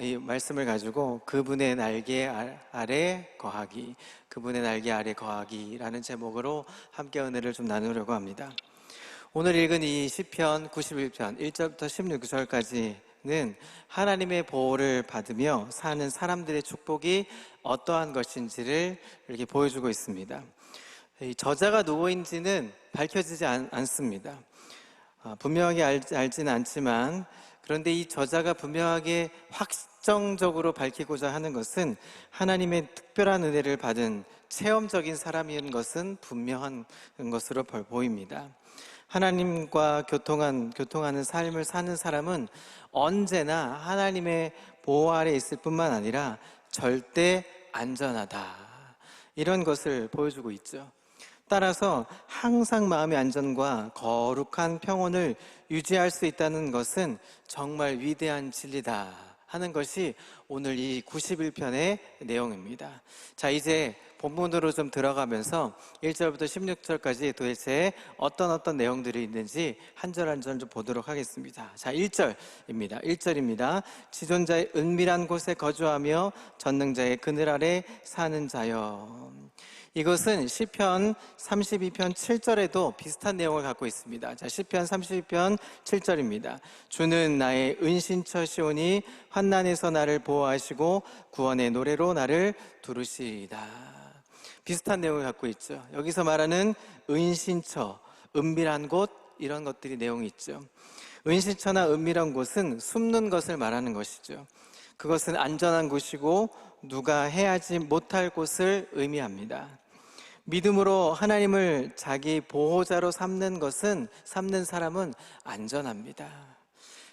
이 말씀을 가지고 그분의 날개 아래 거하기, 그분의 날개 아래 거하기라는 제목으로 함께 은혜를 좀 나누려고 합니다. 오늘 읽은 이 시편 91편 1절부터 16절까지는 하나님의 보호를 받으며 사는 사람들의 축복이 어떠한 것인지를 이렇게 보여주고 있습니다. 이 저자가 누구인지는 밝혀지지 않습니다. 분명하게 알지는 않지만, 그런데 이 저자가 분명하게 확정적으로 밝히고자 하는 것은 하나님의 특별한 은혜를 받은 체험적인 사람인 것은 분명한 것으로 보입니다. 하나님과 교통하는 삶을 사는 사람은 언제나 하나님의 보호 아래 있을 뿐만 아니라 절대 안전하다, 이런 것을 보여주고 있죠. 따라서 항상 마음의 안전과 거룩한 평온을 유지할 수 있다는 것은 정말 위대한 진리다 하는 것이 오늘 이 91편의 내용입니다. 자, 이제 본문으로 좀 들어가면서 1절부터 16절까지 도대체 어떤 내용들이 있는지 한 절 한 절 좀 보도록 하겠습니다. 자, 1절입니다. 지존자의 은밀한 곳에 거주하며 전능자의 그늘 아래 사는 자여. 이것은 시편 32편 7절에도 비슷한 내용을 갖고 있습니다. 자, 시편 32편 7절입니다. 주는 나의 은신처시오니 환난에서 나를 보호하시고 구원의 노래로 나를 두르시리이다. 비슷한 내용을 갖고 있죠. 여기서 말하는 은신처, 은밀한 곳, 이런 것들이 내용이 있죠. 은신처나 은밀한 곳은 숨는 것을 말하는 것이죠. 그것은 안전한 곳이고 누가 해하지 못할 곳을 의미합니다. 믿음으로 하나님을 자기 보호자로 삼는 사람은 안전합니다.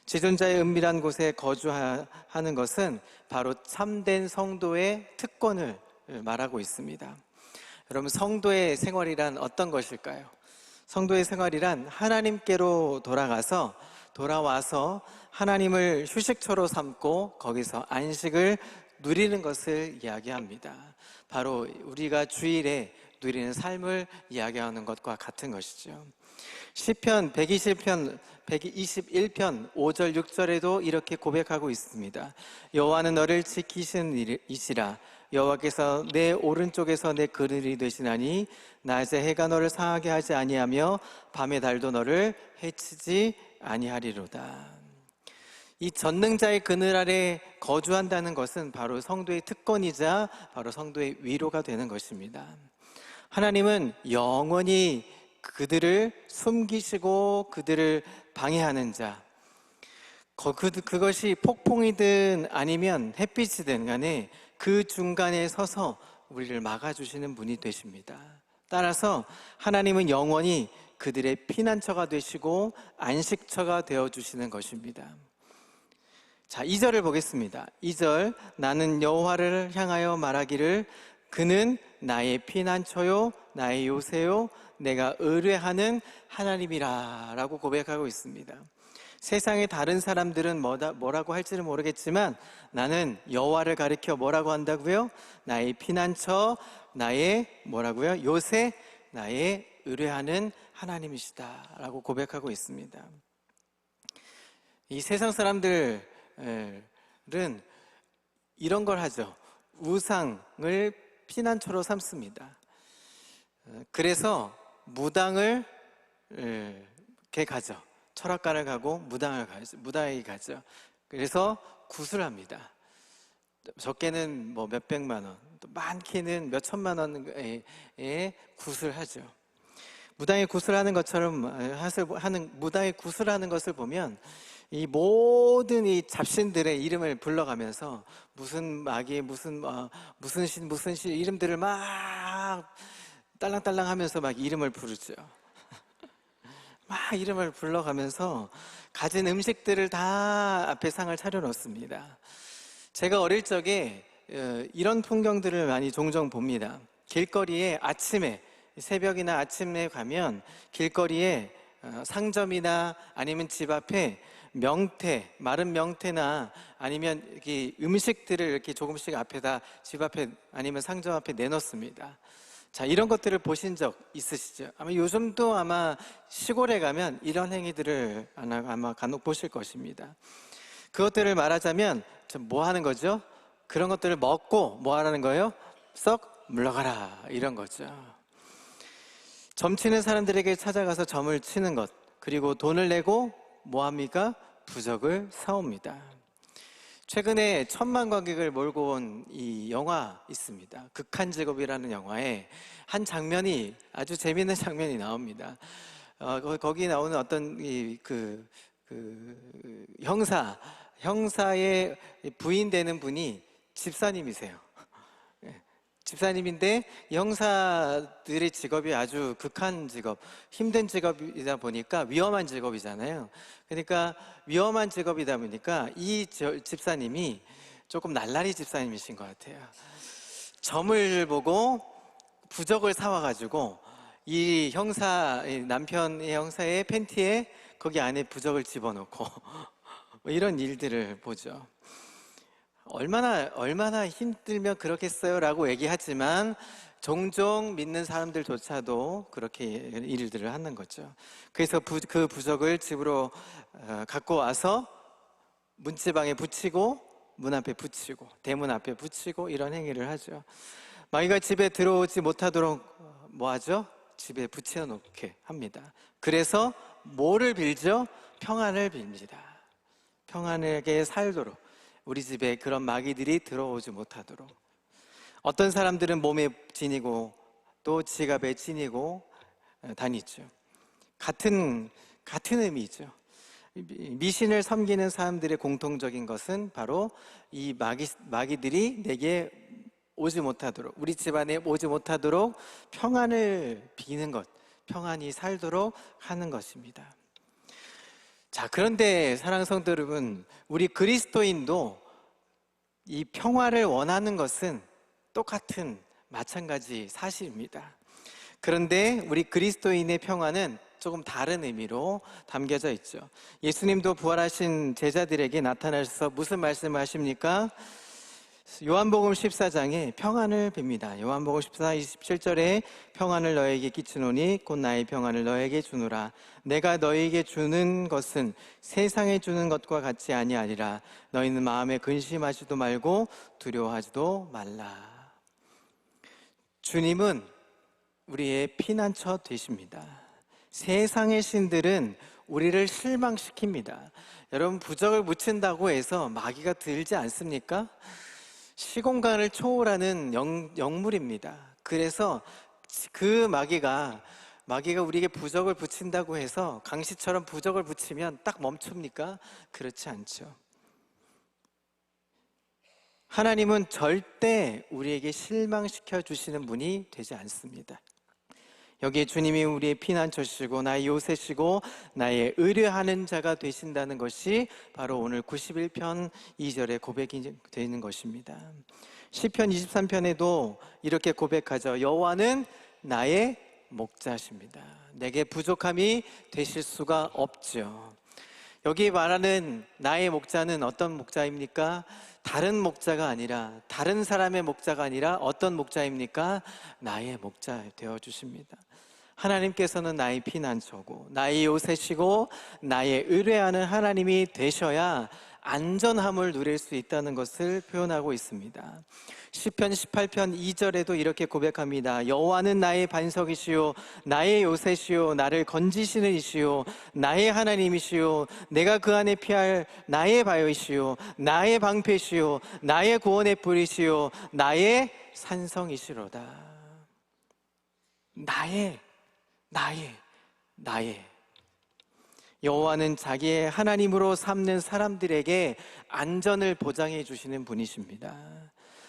지존자의 은밀한 곳에 거주하는 것은 바로 참된 성도의 특권을 말하고 있습니다. 여러분, 성도의 생활이란 어떤 것일까요? 성도의 생활이란 하나님께로 돌아와서 하나님을 휴식처로 삼고 거기서 안식을 누리는 것을 이야기합니다. 바로 우리가 주일에 누리는 삶을 이야기하는 것과 같은 것이죠. 시편 121편 5절 6절에도 이렇게 고백하고 있습니다. 여호와는 너를 지키시는 이시라. 여호와께서 내 오른쪽에서 내 그늘이 되시나니 낮에 해가 너를 상하게 하지 아니하며 밤의 달도 너를 해치지 아니하리로다. 이 전능자의 그늘 아래 거주한다는 것은 바로 성도의 특권이자 바로 성도의 위로가 되는 것입니다. 하나님은 영원히 그들을 숨기시고 그들을 방해하는 자, 그것이 폭풍이든 아니면 햇빛이든 간에 그 중간에 서서 우리를 막아주시는 분이 되십니다. 따라서 하나님은 영원히 그들의 피난처가 되시고 안식처가 되어주시는 것입니다. 자, 2절을 보겠습니다. 2절, 나는 여호와를 향하여 말하기를 그는 나의 피난처요 나의 요새요 내가 의뢰하는 하나님이라 라고 고백하고 있습니다. 세상의 다른 사람들은 뭐라고 할지는 모르겠지만 나는 여호와를 가리켜 뭐라고 한다고요? 나의 피난처, 나의 뭐라고요? 요새, 나의 의뢰하는 하나님이시다 라고 고백하고 있습니다. 이 세상 사람들은 이런 걸 하죠. 우상을 피난처로 삼습니다. 그래서 무당을 가죠. 철학관을 가고 무당에 가죠. 그래서 구슬합니다. 적게는 뭐 몇백만 원, 또 많게는 몇천만 원에 구슬하죠. 무당의 구슬하는 것처럼 무당의 구슬하는 것을 보면 이 모든 이 잡신들의 이름을 불러가면서 무슨 마귀, 무슨 신 이름들을 막 딸랑딸랑 하면서 막 이름을 부르죠. 막 이름을 불러가면서 가진 음식들을 다 앞에 상을 차려놓습니다. 제가 어릴 적에 이런 풍경들을 많이 종종 봅니다. 길거리에 새벽이나 아침에 가면 길거리에 상점이나 아니면 집 앞에 마른 명태나 아니면 이렇게 음식들을 이렇게 조금씩 앞에다 집 앞에 아니면 상점 앞에 내놓습니다. 자, 이런 것들을 보신 적 있으시죠? 아마 요즘도 시골에 가면 이런 행위들을 아마 간혹 보실 것입니다. 그것들을 말하자면 뭐 하는 거죠? 그런 것들을 먹고 뭐 하라는 거예요? 썩 물러가라, 이런 거죠. 점치는 사람들에게 찾아가서 점을 치는 것, 그리고 돈을 내고 뭐 합니까? 부적을 사옵니다. 최근에 1,000만 관객을 몰고 온 이 영화 있습니다. 극한 직업이라는 영화에 한 장면이, 아주 재미있는 장면이 나옵니다. 거기 나오는 어떤 형사의 부인 되는 분이 집사님이세요. 집사님인데 형사들의 직업이 아주 극한 직업, 힘든 직업이다 보니까 위험한 직업이잖아요. 그러니까 위험한 직업이다 보니까 이 집사님이 조금 날라리 집사님이신 것 같아요. 점을 보고 부적을 사와가지고 이 남편의 형사의 팬티에 거기 안에 부적을 집어넣고 뭐 이런 일들을 보죠. 얼마나 힘들면 그렇겠어요 라고 얘기하지만 종종 믿는 사람들조차도 그렇게 일들을 하는 거죠. 그래서 그 부적을 집으로 갖고 와서 문지방에 붙이고 문 앞에 붙이고 대문 앞에 붙이고 이런 행위를 하죠. 마귀가 집에 들어오지 못하도록 뭐 하죠? 집에 붙여 놓게 합니다. 그래서 뭐를 빌죠? 평안을 빕니다. 평안하게 살도록, 우리 집에 그런 마귀들이 들어오지 못하도록. 어떤 사람들은 몸에 지니고 또 지갑에 지니고 다니죠. 같은 의미죠. 미신을 섬기는 사람들의 공통적인 것은 바로 이 마귀들이 내게 오지 못하도록, 우리 집안에 오지 못하도록 평안을 비는 것, 평안히 살도록 하는 것입니다. 자, 그런데 사랑하는 성도 여러분, 우리 그리스도인도 이 평화를 원하는 것은 똑같은 마찬가지 사실입니다. 그런데 우리 그리스도인의 평화는 조금 다른 의미로 담겨져 있죠. 예수님도 부활하신 제자들에게 나타나셔서 무슨 말씀을 하십니까? 요한복음 14장에 평안을 빕니다. 요한복음 14, 27절에 평안을 너에게 끼치노니 곧 나의 평안을 너에게 주노라. 내가 너에게 주는 것은 세상에 주는 것과 같이 아니하리라. 너희는 마음에 근심하지도 말고 두려워하지도 말라. 주님은 우리의 피난처 되십니다. 세상의 신들은 우리를 실망시킵니다. 여러분, 부적을 붙인다고 해서 마귀가 들지 않습니까? 시공간을 초월하는 영물입니다. 그래서 그 마귀가 우리에게 부적을 붙인다고 해서 강시처럼 부적을 붙이면 딱 멈춥니까? 그렇지 않죠. 하나님은 절대 우리에게 실망시켜 주시는 분이 되지 않습니다. 여기에 주님이 우리의 피난처시고 나의 요새시고 나의 의뢰하는 자가 되신다는 것이 바로 오늘 91편 2절의 고백이 되는 것입니다. 시편 23편에도 이렇게 고백하죠. 여호와는 나의 목자십니다. 내게 부족함이 되실 수가 없죠. 여기 말하는 나의 목자는 어떤 목자입니까? 다른 목자가 아니라, 다른 사람의 목자가 아니라 어떤 목자입니까? 나의 목자 되어주십니다. 하나님께서는 나의 피난처고 나의 요새시고 나의 의뢰하는 하나님이 되셔야 안전함을 누릴 수 있다는 것을 표현하고 있습니다. 시편 18편 2절에도 이렇게 고백합니다. 여호와는 나의 반석이시요 나의 요새시요 나를 건지시는 이시요 나의 하나님이시요 내가 그 안에 피할 나의 바위시요 나의 방패시요 나의 구원의 뿌리시요 나의 산성이시로다. 나의 여호와는 자기의 하나님으로 삼는 사람들에게 안전을 보장해 주시는 분이십니다.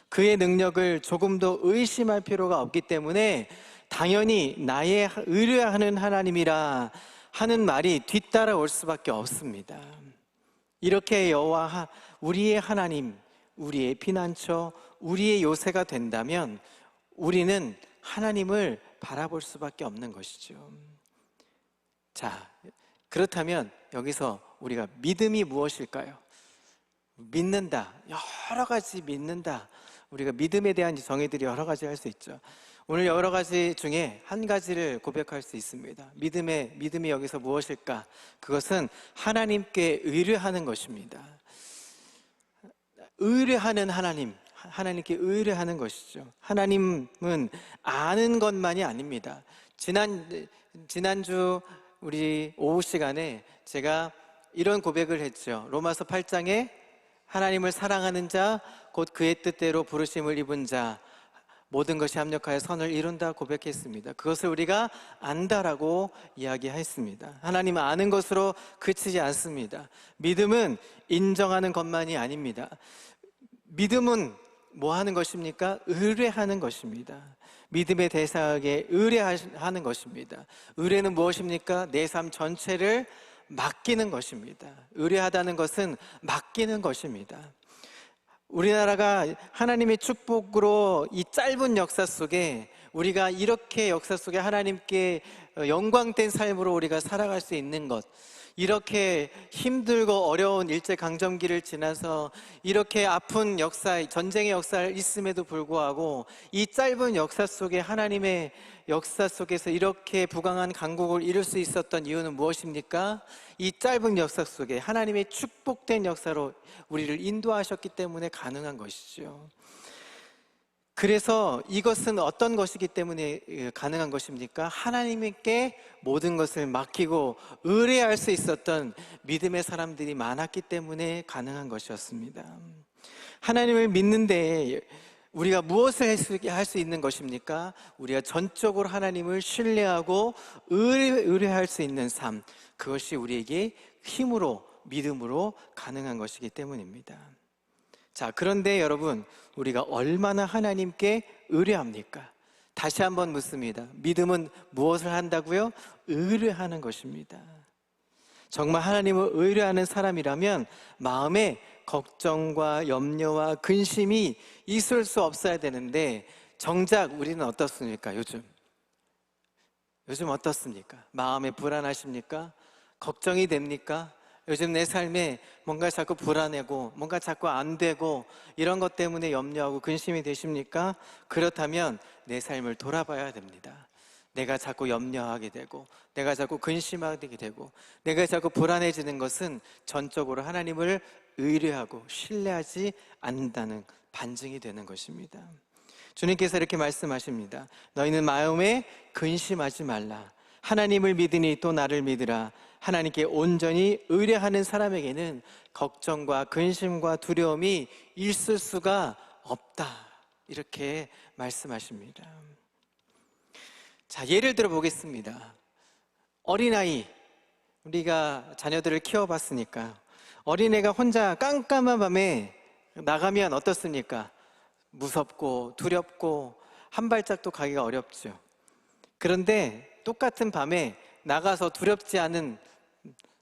그의 능력을 조금도 의심할 필요가 없기 때문에 당연히 나의 의뢰하는 하나님이라 하는 말이 뒤따라올 수밖에 없습니다. 이렇게 여호와, 우리의 하나님, 우리의 피난처, 우리의 요새가 된다면 우리는 하나님을 바라볼 수밖에 없는 것이죠. 자, 그렇다면 여기서 우리가 믿음이 무엇일까요? 믿는다, 여러 가지 믿는다. 우리가 믿음에 대한 정의들이 여러 가지 할 수 있죠. 오늘 여러 가지 중에 한 가지를 고백할 수 있습니다. 믿음이 여기서 무엇일까? 그것은 하나님께 의뢰하는 것입니다. 의뢰하는 하나님, 하나님께 의뢰하는 것이죠. 하나님은 아는 것만이 아닙니다. 지난주 우리 오후 시간에 제가 이런 고백을 했죠. 로마서 8장에 하나님을 사랑하는 자, 곧 그의 뜻대로 부르심을 입은 자, 모든 것이 합력하여 선을 이룬다 고백했습니다. 그것을 우리가 안다라고 이야기했습니다. 하나님은 아는 것으로 그치지 않습니다. 믿음은 인정하는 것만이 아닙니다. 믿음은 뭐 하는 것입니까? 의뢰하는 것입니다. 믿음의 대상에게 의뢰하는 것입니다. 의뢰는 무엇입니까? 내 삶 전체를 맡기는 것입니다. 의뢰하다는 것은 맡기는 것입니다. 우리나라가 하나님의 축복으로 이 짧은 역사 속에 우리가 이렇게 역사 속에 하나님께 영광된 삶으로 우리가 살아갈 수 있는 것, 이렇게 힘들고 어려운 일제강점기를 지나서 이렇게 아픈 역사, 전쟁의 역사를 있음에도 불구하고 이 짧은 역사 속에 하나님의 역사 속에서 이렇게 부강한 강국을 이룰 수 있었던 이유는 무엇입니까? 이 짧은 역사 속에 하나님의 축복된 역사로 우리를 인도하셨기 때문에 가능한 것이죠. 그래서 이것은 어떤 것이기 때문에 가능한 것입니까? 하나님께 모든 것을 맡기고 의뢰할 수 있었던 믿음의 사람들이 많았기 때문에 가능한 것이었습니다. 하나님을 믿는데 우리가 무엇을 할 수 있는 것입니까? 우리가 전적으로 하나님을 신뢰하고 의뢰할 수 있는 삶, 그것이 우리에게 힘으로, 믿음으로 가능한 것이기 때문입니다. 자, 그런데 여러분, 우리가 얼마나 하나님께 의뢰합니까? 다시 한번 묻습니다. 믿음은 무엇을 한다고요? 의뢰하는 것입니다. 정말 하나님을 의뢰하는 사람이라면 마음에 걱정과 염려와 근심이 있을 수 없어야 되는데, 정작 우리는 어떻습니까? 요즘 어떻습니까? 마음에 불안하십니까? 걱정이 됩니까? 요즘 내 삶에 뭔가 자꾸 불안하고 뭔가 자꾸 안 되고 이런 것 때문에 염려하고 근심이 되십니까? 그렇다면 내 삶을 돌아봐야 됩니다. 내가 자꾸 염려하게 되고 내가 자꾸 근심하게 되고 내가 자꾸 불안해지는 것은 전적으로 하나님을 의뢰하고 신뢰하지 않는다는 반증이 되는 것입니다. 주님께서 이렇게 말씀하십니다. 너희는 마음에 근심하지 말라. 하나님을 믿으니 또 나를 믿으라. 하나님께 온전히 의뢰하는 사람에게는 걱정과 근심과 두려움이 있을 수가 없다. 이렇게 말씀하십니다. 자, 예를 들어 보겠습니다. 어린아이, 우리가 자녀들을 키워봤으니까 어린애가 혼자 깜깜한 밤에 나가면 어떻습니까? 무섭고 두렵고 한 발짝도 가기가 어렵죠. 그런데 똑같은 밤에 나가서 두렵지 않은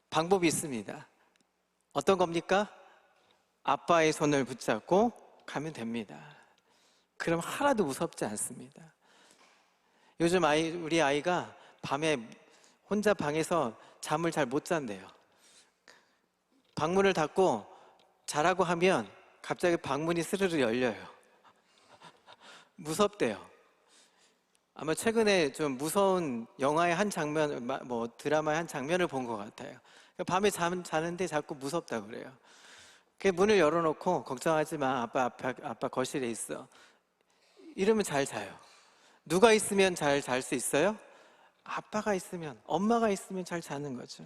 방법이 있습니다. 어떤 겁니까? 아빠의 손을 붙잡고 가면 됩니다. 그럼 하나도 무섭지 않습니다. 요즘 우리 아이가 밤에 혼자 방에서 잠을 잘 못 잔대요. 방문을 닫고 자라고 하면 갑자기 방문이 스르르 열려요. 무섭대요. 아마 최근에 좀 무서운 영화의 한 장면, 뭐 드라마의 한 장면을 본 것 같아요. 밤에 자는데 자꾸 무섭다 그래요. 문을 열어놓고 걱정하지 마, 아빠 거실에 있어. 이러면 잘 자요. 누가 있으면 잘 잘 수 있어요? 아빠가 있으면, 엄마가 있으면 잘 자는 거죠.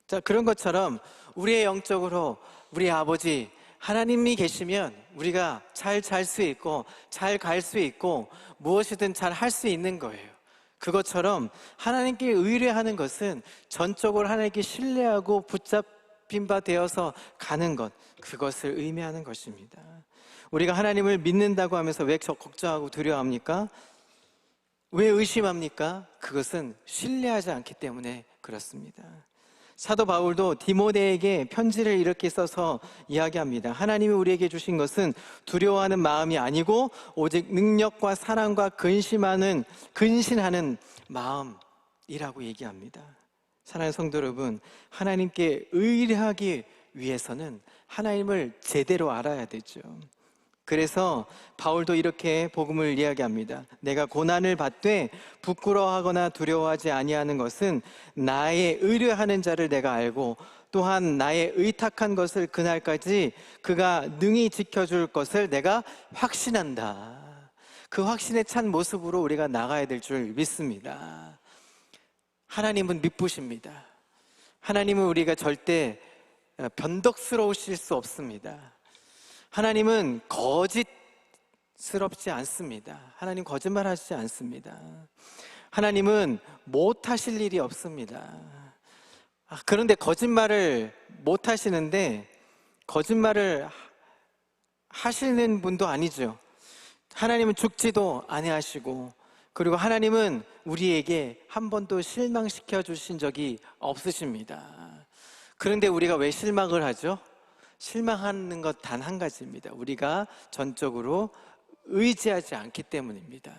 자, 그런 것처럼 우리의 영적으로 우리 아버지 하나님이 계시면 우리가 잘 잘 수 있고 잘 갈 수 있고 무엇이든 잘 할 수 있는 거예요. 그것처럼 하나님께 의뢰하는 것은 전적으로 하나님께 신뢰하고 붙잡힌 바 되어서 가는 것, 그것을 의미하는 것입니다. 우리가 하나님을 믿는다고 하면서 왜 걱정하고 두려워합니까? 왜 의심합니까? 그것은 신뢰하지 않기 때문에 그렇습니다. 사도 바울도 디모데에게 편지를 이렇게 써서 이야기합니다. 하나님이 우리에게 주신 것은 두려워하는 마음이 아니고 오직 능력과 사랑과 근신하는 마음이라고 얘기합니다. 사랑하는 성도 여러분, 하나님께 의뢰하기 위해서는 하나님을 제대로 알아야 되죠. 그래서 바울도 이렇게 복음을 이야기합니다. 내가 고난을 받되 부끄러워하거나 두려워하지 아니하는 것은 나의 의뢰하는 자를 내가 알고 또한 나의 의탁한 것을 그날까지 그가 능히 지켜줄 것을 내가 확신한다. 그 확신에 찬 모습으로 우리가 나가야 될 줄 믿습니다. 하나님은 믿부십니다. 하나님은 우리가 절대 변덕스러우실 수 없습니다. 하나님은 거짓스럽지 않습니다. 하나님 거짓말하시지 않습니다. 하나님은 못하실 일이 없습니다. 그런데 거짓말을 못하시는데 거짓말을 하시는 분도 아니죠. 하나님은 죽지도 아니하시고, 그리고 하나님은 우리에게 한 번도 실망시켜 주신 적이 없으십니다. 그런데 우리가 왜 실망을 하죠? 실망하는 것 단 한 가지입니다. 우리가 전적으로 의지하지 않기 때문입니다.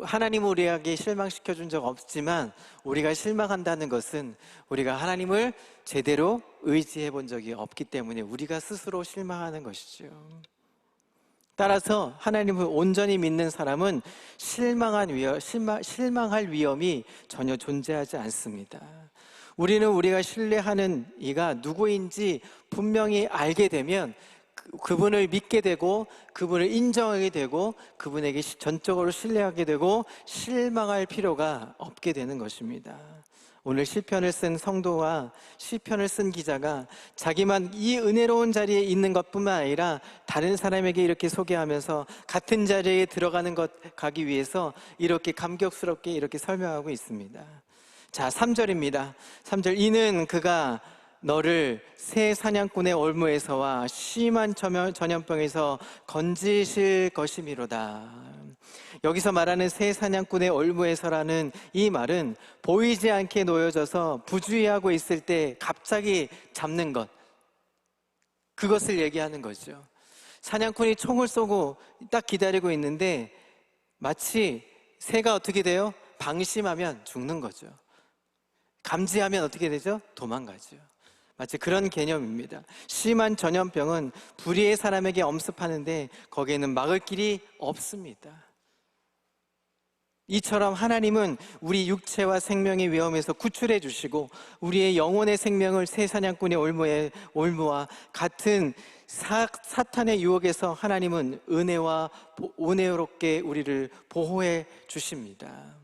하나님은 우리에게 실망시켜 준 적 없지만 우리가 실망한다는 것은 우리가 하나님을 제대로 의지해 본 적이 없기 때문에 우리가 스스로 실망하는 것이죠. 따라서 하나님을 온전히 믿는 사람은 실망할 위험이 전혀 존재하지 않습니다. 우리는 우리가 신뢰하는 이가 누구인지 분명히 알게 되면 그분을 믿게 되고 그분을 인정하게 되고 그분에게 전적으로 신뢰하게 되고 실망할 필요가 없게 되는 것입니다. 오늘 시편을 쓴 성도와 시편을 쓴 기자가 자기만 이 은혜로운 자리에 있는 것뿐만 아니라 다른 사람에게 이렇게 소개하면서 같은 자리에 들어가는 것 가기 위해서 이렇게 감격스럽게 이렇게 설명하고 있습니다. 자, 3절입니다. 3절, 이는 그가 너를 새 사냥꾼의 올무에서와 심한 전염병에서 건지실 것이미로다. 여기서 말하는 새 사냥꾼의 올무에서라는 이 말은 보이지 않게 놓여져서 부주의하고 있을 때 갑자기 잡는 것, 그것을 얘기하는 거죠. 사냥꾼이 총을 쏘고 딱 기다리고 있는데 마치 새가 어떻게 돼요? 방심하면 죽는 거죠. 감지하면 어떻게 되죠? 도망가죠. 마치 그런 개념입니다. 심한 전염병은 불의의 사람에게 엄습하는데 거기에는 막을 길이 없습니다. 이처럼 하나님은 우리 육체와 생명의 위험에서 구출해 주시고 우리의 영혼의 생명을 새 사냥꾼의 올무와 같은 사탄의 유혹에서 하나님은 은혜롭게 우리를 보호해 주십니다.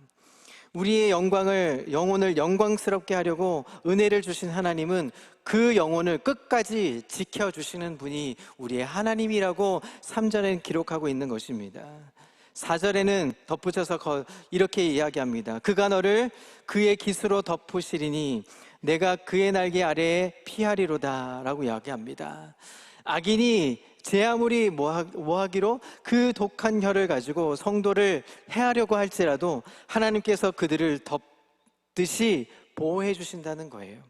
우리의 영혼을 영광스럽게 하려고 은혜를 주신 하나님은 그 영혼을 끝까지 지켜주시는 분이 우리의 하나님이라고 3절에는 기록하고 있는 것입니다. 4절에는 덧붙여서 이렇게 이야기합니다. 그가 너를 그의 깃으로 덮으시리니 내가 그의 날개 아래에 피하리로다 라고 이야기합니다. 악인이 제 아무리 뭐하기로 그 독한 혀를 가지고 성도를 해하려고 할지라도 하나님께서 그들을 덮듯이 보호해 주신다는 거예요.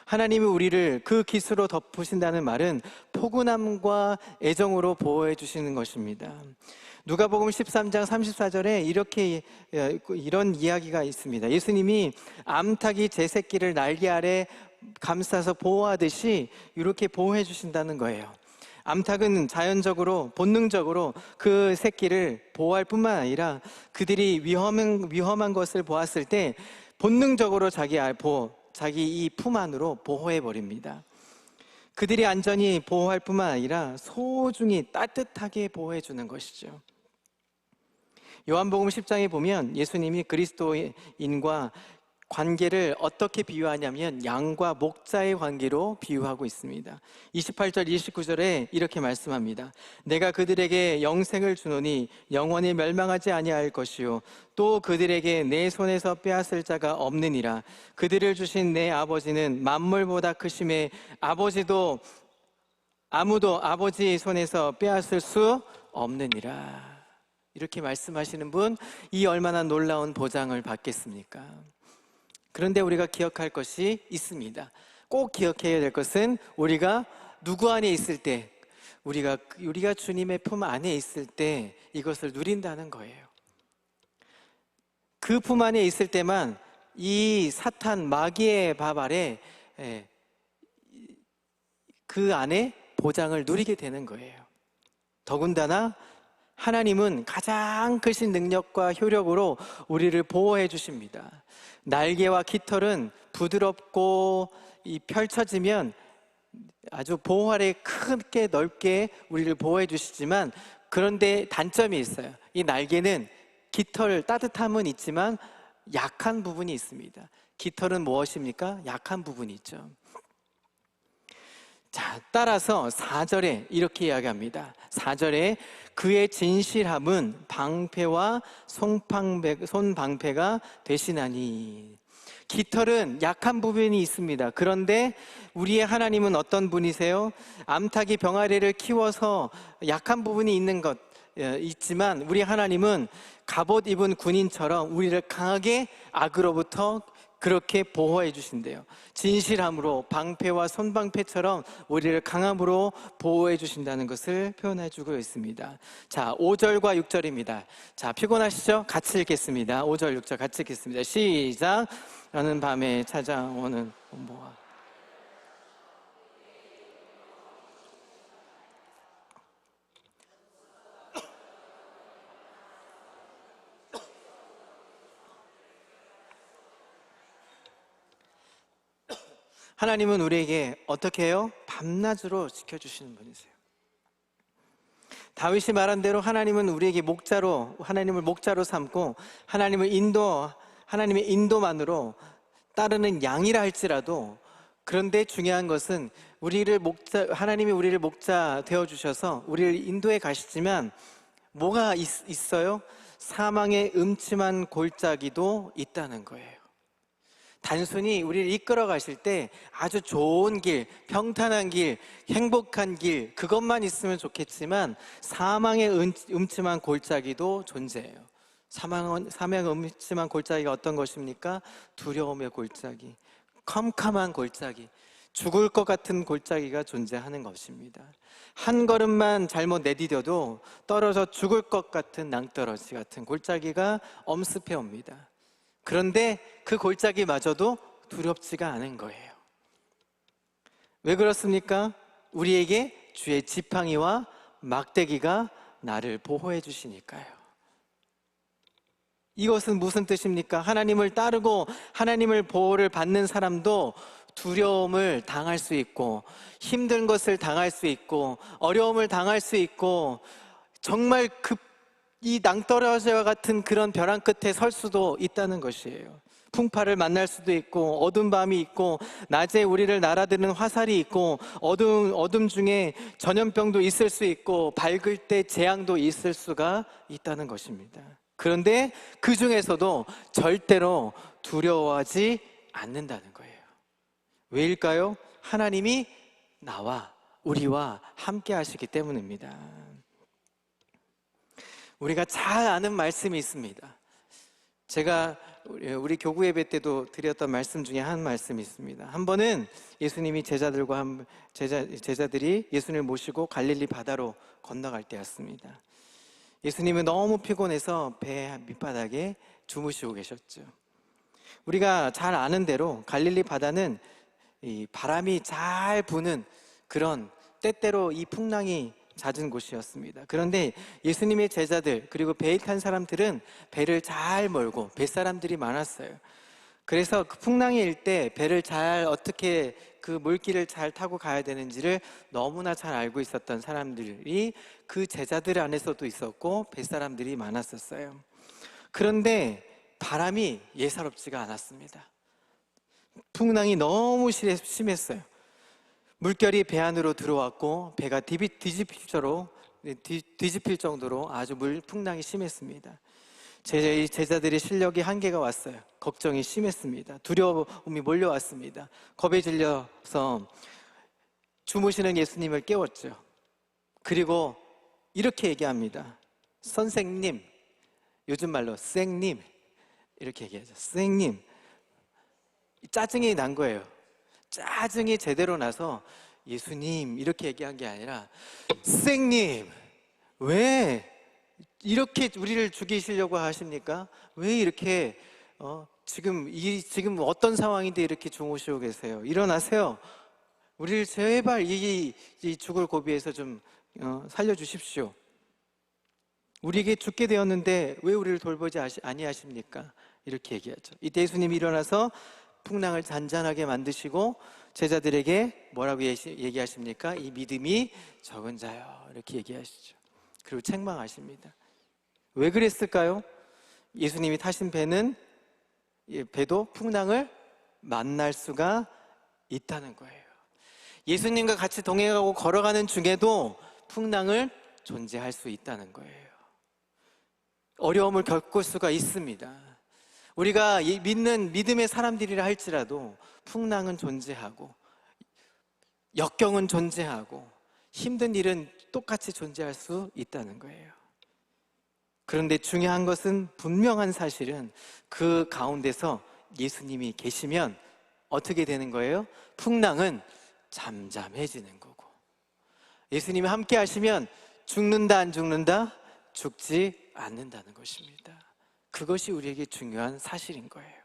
하나님이 우리를 그 깃으로 덮으신다는 말은 포근함과 애정으로 보호해 주시는 것입니다. 누가복음 13장 34절에 이런 이야기가 있습니다. 예수님이 암탉이 제 새끼를 날개 아래 감싸서 보호하듯이 이렇게 보호해 주신다는 거예요. 암탉은 자연적으로 본능적으로 그 새끼를 보호할 뿐만 아니라 그들이 위험한 것을 보았을 때 본능적으로 자기 이 품 안으로 보호해 버립니다. 그들이 안전히 보호할 뿐만 아니라 소중히 따뜻하게 보호해 주는 것이죠. 요한복음 10장에 보면 예수님이 그리스도인과 관계를 어떻게 비유하냐면 양과 목자의 관계로 비유하고 있습니다. 28절 29절에 이렇게 말씀합니다. 내가 그들에게 영생을 주노니 영원히 멸망하지 아니할 것이요 또 그들에게 내 손에서 빼앗을 자가 없느니라. 그들을 주신 내 아버지는 만물보다 크심에 아무도 아버지의 손에서 빼앗을 수 없느니라. 이렇게 말씀하시는 분, 이 얼마나 놀라운 보장을 받겠습니까? 그런데 우리가 기억할 것이 있습니다. 꼭 기억해야 될 것은 우리가 누구 안에 있을 때, 우리가 주님의 품 안에 있을 때 이것을 누린다는 거예요. 그 품 안에 있을 때만 이 사탄 마귀의 밥 아래 그 안에 보장을 누리게 되는 거예요. 더군다나 하나님은 가장 크신 능력과 효력으로 우리를 보호해 주십니다. 날개와 깃털은 부드럽고 이 펼쳐지면 아주 보호 아래 크게 넓게 우리를 보호해 주시지만, 그런데 단점이 있어요. 이 날개는 깃털 따뜻함은 있지만 약한 부분이 있습니다. 깃털은 무엇입니까? 약한 부분이 있죠. 자, 따라서 4절에 이렇게 이야기합니다. 4절에 그의 진실함은 방패와 손방패가 되시나니. 깃털은 약한 부분이 있습니다. 그런데 우리의 하나님은 어떤 분이세요? 암탉이 병아리를 키워서 약한 부분이 있는 것 있지만, 우리 하나님은 갑옷 입은 군인처럼 우리를 강하게 악으로부터 그렇게 보호해 주신대요. 진실함으로 방패와 손방패처럼 우리를 강함으로 보호해 주신다는 것을 표현해 주고 있습니다. 자, 5절과 6절입니다. 자, 피곤하시죠? 같이 읽겠습니다. 5절, 6절 같이 읽겠습니다. 시작. 여는 밤에 찾아오는 공보와 하나님은 우리에게 어떻게 해요? 밤낮으로 지켜주시는 분이세요. 다윗이 말한 대로 하나님은 우리에게 하나님을 목자로 삼고 하나님의 인도만으로 따르는 양이라 할지라도, 그런데 중요한 것은 하나님이 우리를 목자 되어주셔서 우리를 인도해 가시지만 뭐가 있어요? 사망의 음침한 골짜기도 있다는 거예요. 단순히 우리를 이끌어 가실 때 아주 좋은 길, 평탄한 길, 행복한 길, 그것만 있으면 좋겠지만 사망의 음침한 골짜기도 존재해요. 사망의 음침한 골짜기가 어떤 것입니까? 두려움의 골짜기, 컴컴한 골짜기, 죽을 것 같은 골짜기가 존재하는 것입니다. 한 걸음만 잘못 내디뎌도 떨어져 죽을 것 같은 낭떠러지 같은 골짜기가 엄습해 옵니다. 그런데 그 골짜기마저도 두렵지가 않은 거예요. 왜 그렇습니까? 우리에게 주의 지팡이와 막대기가 나를 보호해 주시니까요. 이것은 무슨 뜻입니까? 하나님을 따르고 하나님을 보호를 받는 사람도 두려움을 당할 수 있고, 힘든 것을 당할 수 있고, 어려움을 당할 수 있고, 정말 이 낭떠러지와 같은 그런 벼랑 끝에 설 수도 있다는 것이에요. 풍파를 만날 수도 있고, 어두운 밤이 있고, 낮에 우리를 날아드는 화살이 있고, 어둠 중에 전염병도 있을 수 있고, 밝을 때 재앙도 있을 수가 있다는 것입니다. 그런데 그 중에서도 절대로 두려워하지 않는다는 거예요. 왜일까요? 하나님이 우리와 함께 하시기 때문입니다. 우리가 잘 아는 말씀이 있습니다. 제가 우리 교구 예배 때도 드렸던 말씀 중에 한 말씀이 있습니다. 한 번은 예수님이 제자들이 예수님을 모시고 갈릴리 바다로 건너갈 때였습니다. 예수님은 너무 피곤해서 배 밑바닥에 주무시고 계셨죠. 우리가 잘 아는 대로 갈릴리 바다는 이 바람이 잘 부는 그런, 때때로 이 풍랑이 잦은 곳이었습니다. 그런데 예수님의 제자들 그리고 배에 탄 사람들은 배를 잘 몰고, 뱃사람들이 많았어요. 그래서 그 풍랑이 일 때 배를 어떻게 그 물길을 잘 타고 가야 되는지를 너무나 잘 알고 있었던 사람들이 그 제자들 안에서도 있었고 뱃사람들이 많았었어요. 그런데 바람이 예사롭지가 않았습니다. 풍랑이 너무 심했어요. 물결이 배 안으로 들어왔고 배가 뒤집힐 정도로 아주 풍랑이 심했습니다. 제자들의 실력이 한계가 왔어요. 걱정이 심했습니다. 두려움이 몰려왔습니다. 겁에 질려서 주무시는 예수님을 깨웠죠. 그리고 이렇게 얘기합니다. 선생님, 요즘 말로 쌩님, 이렇게 얘기하죠. 쌩님. 짜증이 난 거예요. 짜증이 제대로 나서 예수님 이렇게 얘기한 게 아니라, 쌩님, 왜 이렇게 우리를 죽이시려고 하십니까? 왜 이렇게 지금 어떤 상황인데 이렇게 주무시고 계세요? 일어나세요. 우리를 제발 이 죽을 고비에서 좀 살려주십시오. 우리에게 죽게 되었는데 왜 우리를 돌보지 아니하십니까? 이렇게 얘기하죠. 이때 예수님이 일어나서 풍랑을 잔잔하게 만드시고 제자들에게 뭐라고 얘기하십니까? 이 믿음이 적은 자요, 이렇게 얘기하시죠. 그리고 책망하십니다. 왜 그랬을까요? 예수님이 타신 배도 풍랑을 만날 수가 있다는 거예요. 예수님과 같이 동행하고 걸어가는 중에도 풍랑을 존재할 수 있다는 거예요. 어려움을 겪을 수가 있습니다. 우리가 믿는 믿음의 사람들이라 할지라도 풍랑은 존재하고 역경은 존재하고 힘든 일은 똑같이 존재할 수 있다는 거예요. 그런데 중요한 것은, 분명한 사실은 그 가운데서 예수님이 계시면 어떻게 되는 거예요? 풍랑은 잠잠해지는 거고, 예수님이 함께 하시면 죽는다 안 죽는다? 죽지 않는다는 것입니다. 그것이 우리에게 중요한 사실인 거예요.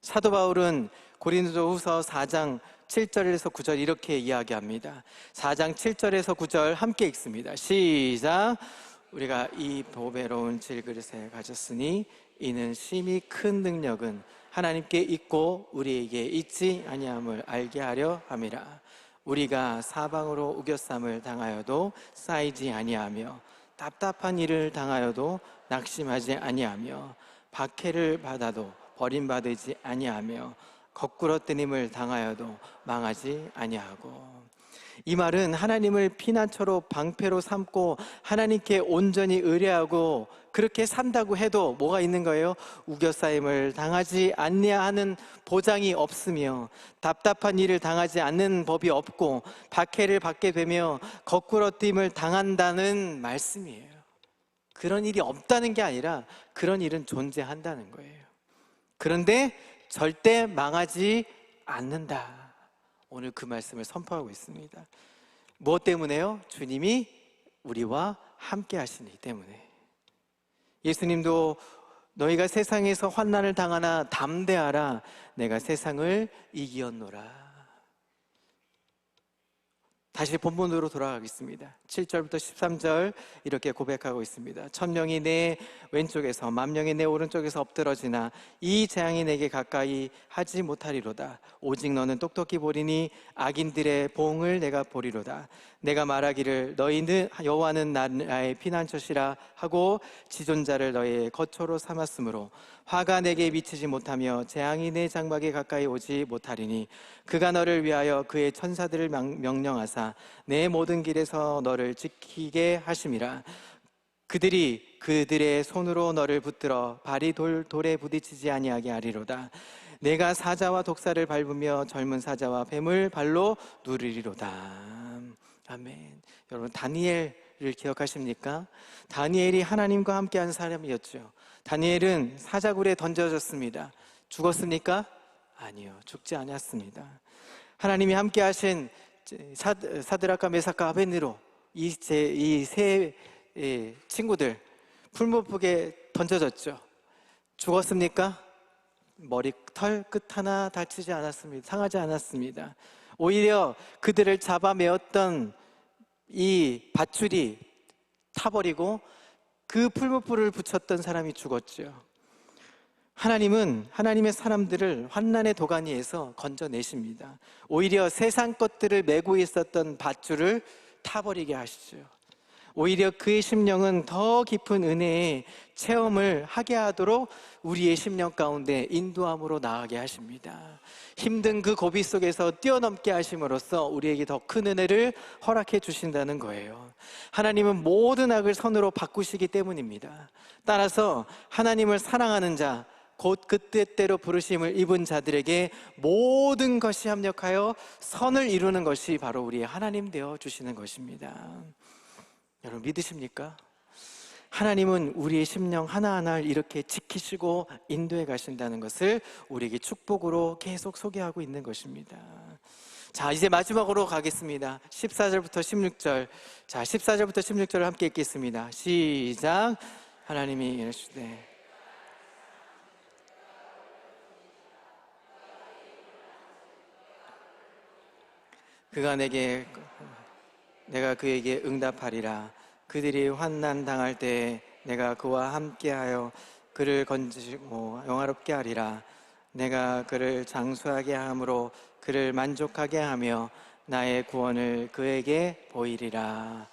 사도 바울은 고린도후서 4장 7절에서 9절 이렇게 이야기합니다. 4장 7절에서 9절 함께 읽습니다. 시작. 우리가 이 보배로운 질그릇에 가졌으니 이는 심히 큰 능력은 하나님께 있고 우리에게 있지 아니함을 알게 하려 함이라. 우리가 사방으로 우겨쌈을 당하여도 쌓이지 아니하며 답답한 일을 당하여도 낙심하지 아니하며 박해를 받아도 버림받지 아니하며 거꾸러뜨림을 당하여도 망하지 아니하고. 이 말은 하나님을 피난처로 방패로 삼고 하나님께 온전히 의뢰하고 그렇게 산다고 해도 뭐가 있는 거예요? 우겨싸임을 당하지 않냐 하는 보장이 없으며 답답한 일을 당하지 않는 법이 없고 박해를 받게 되며 거꾸러뜨림을 당한다는 말씀이에요. 그런 일이 없다는 게 아니라 그런 일은 존재한다는 거예요. 그런데 절대 망하지 않는다. 오늘 그 말씀을 선포하고 있습니다. 무엇 때문에요? 주님이 우리와 함께 하시기 때문에. 예수님도 너희가 세상에서 환난을 당하나 담대하라, 내가 세상을 이기었노라. 다시 본문으로 돌아가겠습니다. 7절부터 13절 이렇게 고백하고 있습니다. 1000명이 내 왼쪽에서 10,000명이 내 오른쪽에서 엎드러지나 이 재앙이 내게 가까이 하지 못하리로다. 오직 너는 똑똑히 보리니 악인들의 보응을 내가 보리로다. 내가 말하기를 너희는 여호와는 나의 피난처시라 하고 지존자를 너희의 거처로 삼았으므로 화가 내게 미치지 못하며 재앙이 내 장막에 가까이 오지 못하리니 그가 너를 위하여 그의 천사들을 명령하사 내 모든 길에서 너를 지키게 하심이라. 그들이 그들의 손으로 너를 붙들어 발이 돌에 부딪히지 아니하게 하리로다. 내가 사자와 독사를 밟으며 젊은 사자와 뱀을 발로 누르리로다. 아멘. 여러분, 다니엘을 기억하십니까? 다니엘이 하나님과 함께한 사람이었죠. 다니엘은 사자굴에 던져졌습니다. 죽었습니까? 아니요, 죽지 않았습니다. 하나님이 함께 하신 사드락과 메삭과 아벳느고 이 세 친구들 풀무불에 던져졌죠. 죽었습니까? 머리털 끝 하나 다치지 않았습니다. 상하지 않았습니다. 오히려 그들을 잡아매었던 이 밧줄이 타버리고 그 풀무불을 붙였던 사람이 죽었죠. 하나님은 하나님의 사람들을 환난의 도가니에서 건져내십니다. 오히려 세상 것들을 메고 있었던 밧줄을 타버리게 하시죠. 오히려 그의 심령은 더 깊은 은혜의 체험을 하게 하도록 우리의 심령 가운데 인도함으로 나아가게 하십니다. 힘든 그 고비 속에서 뛰어넘게 하심으로써 우리에게 더 큰 은혜를 허락해 주신다는 거예요. 하나님은 모든 악을 선으로 바꾸시기 때문입니다. 따라서 하나님을 사랑하는 자, 곧 그 뜻대로 부르심을 입은 자들에게 모든 것이 합력하여 선을 이루는 것이 바로 우리의 하나님 되어 주시는 것입니다. 여러분, 믿으십니까? 하나님은 우리의 심령 하나하나를 이렇게 지키시고 인도해 가신다는 것을 우리에게 축복으로 계속 소개하고 있는 것입니다. 자, 이제 마지막으로 가겠습니다. 14절부터 16절. 자, 14절부터 16절을 함께 읽겠습니다. 시작. 하나님이 이르시되 그가 내가 그에게 응답하리라. 그들이 환난 당할 때에 내가 그와 함께하여 그를 건지고 영화롭게 하리라. 내가 그를 장수하게 함으로 그를 만족하게 하며 나의 구원을 그에게 보이리라.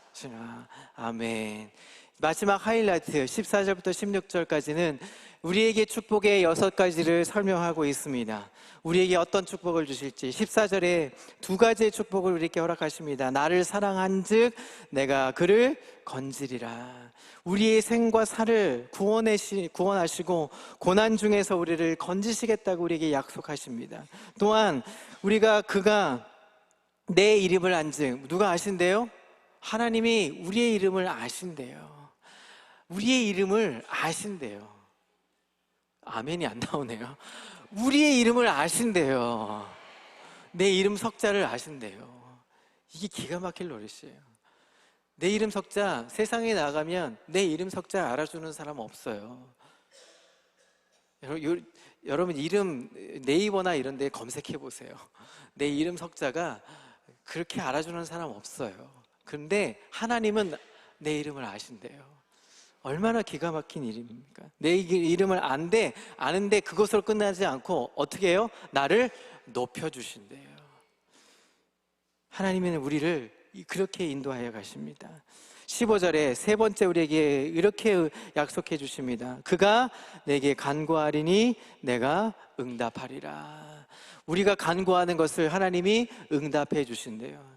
아멘. 마지막 하이라이트 14절부터 16절까지는 우리에게 축복의 6가지를 설명하고 있습니다. 우리에게 어떤 축복을 주실지 14절에 2가지의 축복을 우리에게 허락하십니다. 나를 사랑한즉 내가 그를 건지리라. 우리의 생과 살을 구원하시고 고난 중에서 우리를 건지시겠다고 우리에게 약속하십니다. 또한 그가 내 이름을 안즉, 누가 아신대요? 하나님이 우리의 이름을 아신대요. 우리의 이름을 아신대요. 아멘이 안 나오네요. 우리의 이름을 아신대요. 내 이름 석자를 아신대요. 이게 기가 막힐 노릇이에요. 내 이름 석자, 세상에 나가면 내 이름 석자 알아주는 사람 없어요. 여러분 이름 네이버나 이런 데 검색해 보세요. 내 이름 석자가 그렇게 알아주는 사람 없어요. 그런데 하나님은 내 이름을 아신대요. 얼마나 기가 막힌 일입니까? 내 이름을 아는데 그것으로 끝나지 않고 어떻게 해요? 나를 높여주신대요. 하나님은 우리를 그렇게 인도하여 가십니다. 15절에 세 번째 우리에게 이렇게 약속해 주십니다. 그가 내게 간구하리니 내가 응답하리라. 우리가 간구하는 것을 하나님이 응답해 주신대요.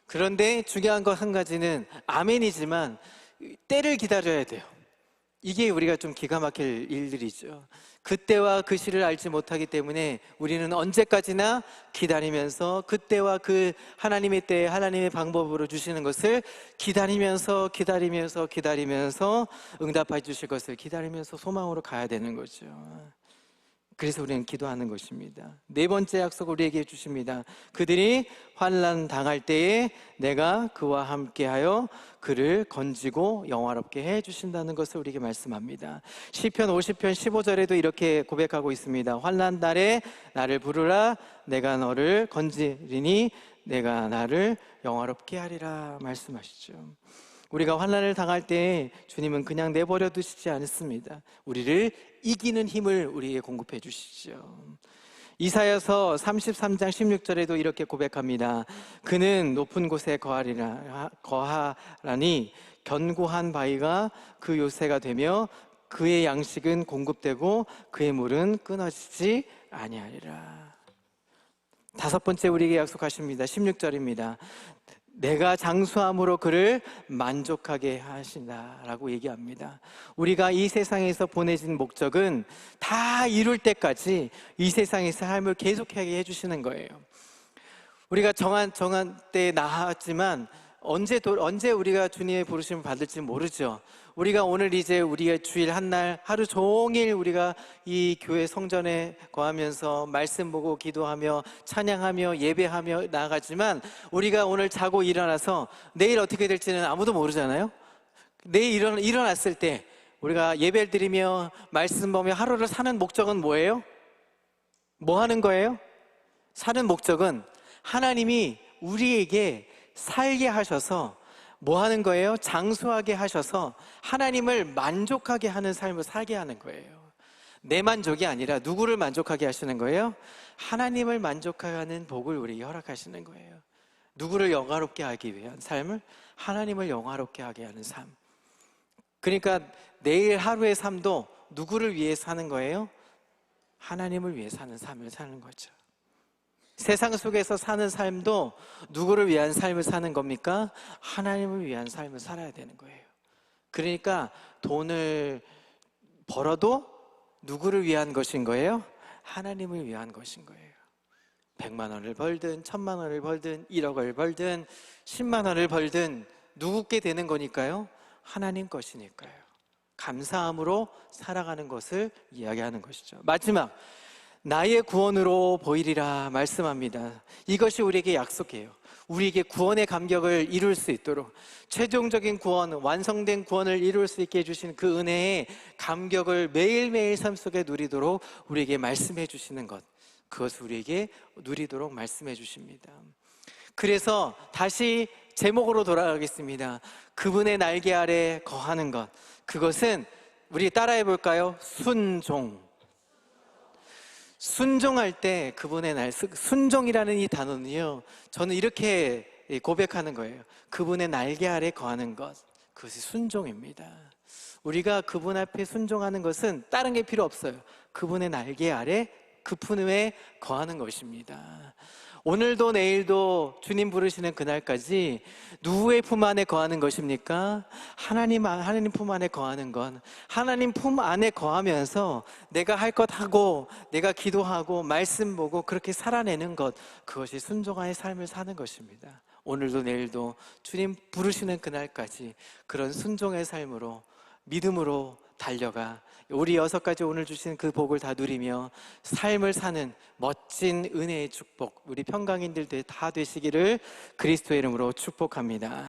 그런데 중요한 것 한 가지는 아멘이지만 때를 기다려야 돼요. 이게 우리가 좀 기가 막힐 일들이죠. 그때와 그 시를 알지 못하기 때문에 우리는 언제까지나 기다리면서 그때와 그 하나님의 때 하나님의 방법으로 주시는 것을 기다리면서 응답해 주실 것을 기다리면서 소망으로 가야 되는 거죠. 그래서 우리는 기도하는 것입니다. 네 번째 약속을 우리에게 주십니다. 그들이 환난 당할 때에 내가 그와 함께하여 그를 건지고 영화롭게 해주신다는 것을 우리에게 말씀합니다. 시편 50편 15절에도 이렇게 고백하고 있습니다. 환난 날에 나를 부르라. 내가 너를 건지리니 내가 나를 영화롭게 하리라 말씀하시죠. 우리가 환난을 당할 때 주님은 그냥 내버려 두시지 않습니다. 우리를 이기는 힘을 우리에게 공급해 주시죠. 이사야서 33장 16절에도 이렇게 고백합니다. 그는 높은 곳에 거하라니 견고한 바위가 그 요새가 되며 그의 양식은 공급되고 그의 물은 끊어지지 아니하리라. 다섯 번째 우리에게 약속하십니다. 16절입니다. 내가 장수함으로 그를 만족하게 하신다라고 얘기합니다. 우리가 이 세상에서 보내진 목적은 다 이룰 때까지 이 세상에서 삶을 계속하게 해주시는 거예요. 우리가 정한 때에 나왔지만 언제 우리가 주님의 부르심을 받을지 모르죠. 우리가 오늘 이제 우리의 주일 한날 하루 종일 우리가 이 교회 성전에 거하면서 말씀 보고 기도하며 찬양하며 예배하며 나아가지만 우리가 오늘 자고 일어나서 내일 어떻게 될지는 아무도 모르잖아요. 내일 일어났을 때 우리가 예배를 드리며 말씀 보며 하루를 사는 목적은 뭐예요? 뭐 하는 거예요? 사는 목적은 하나님이 우리에게 살게 하셔서 뭐 하는 거예요? 장수하게 하셔서 하나님을 만족하게 하는 삶을 살게 하는 거예요. 내 만족이 아니라 누구를 만족하게 하시는 거예요? 하나님을 만족하는 복을 우리에게 허락하시는 거예요. 누구를 영화롭게 하기 위한 삶을 하나님을 영화롭게 하게 하는 삶. 그러니까 내일 하루의 삶도 누구를 위해 사는 거예요? 하나님을 위해 사는 삶을 사는 거죠. 세상 속에서 사는 삶도 누구를 위한 삶을 사는 겁니까? 하나님을 위한 삶을 살아야 되는 거예요. 그러니까 돈을 벌어도 누구를 위한 것인 거예요? 하나님을 위한 것인 거예요. 100만 원을 벌든 1000만 원을 벌든 1억을 벌든 10만 원을 벌든 누구께 되는 거니까요? 하나님 것이니까요. 감사함으로 살아가는 것을 이야기하는 것이죠. 마지막, 나의 구원으로 보이리라 말씀합니다. 이것이 우리에게 약속해요. 우리에게 구원의 감격을 이룰 수 있도록, 최종적인 구원, 완성된 구원을 이룰 수 있게 해주신 그 은혜의 감격을 매일매일 삶 속에 누리도록 우리에게 말씀해 주시는 것, 그것을 우리에게 누리도록 말씀해 주십니다. 그래서 다시 제목으로 돌아가겠습니다. 그분의 날개 아래 거하는 것, 그것은 우리 따라해 볼까요? 순종. 순종할 때 그분의 날, 순종이라는 이 단어는요, 저는 이렇게 고백하는 거예요. 그분의 날개 아래 거하는 것, 그것이 순종입니다. 우리가 그분 앞에 순종하는 것은 다른 게 필요 없어요. 그분의 날개 아래 그 품에 거하는 것입니다. 오늘도 내일도 주님 부르시는 그날까지 누구의 품 안에 거하는 것입니까? 하나님 품 안에 거하는 건, 하나님 품 안에 거하면서 내가 할 것 하고 내가 기도하고 말씀 보고 그렇게 살아내는 것, 그것이 순종의 삶을 사는 것입니다. 오늘도 내일도 주님 부르시는 그날까지 그런 순종의 삶으로, 믿음으로 달려가 우리 6가지 오늘 주신 그 복을 다 누리며 삶을 사는 멋진 은혜의 축복, 우리 평강인들 다 되시기를 그리스도의 이름으로 축복합니다.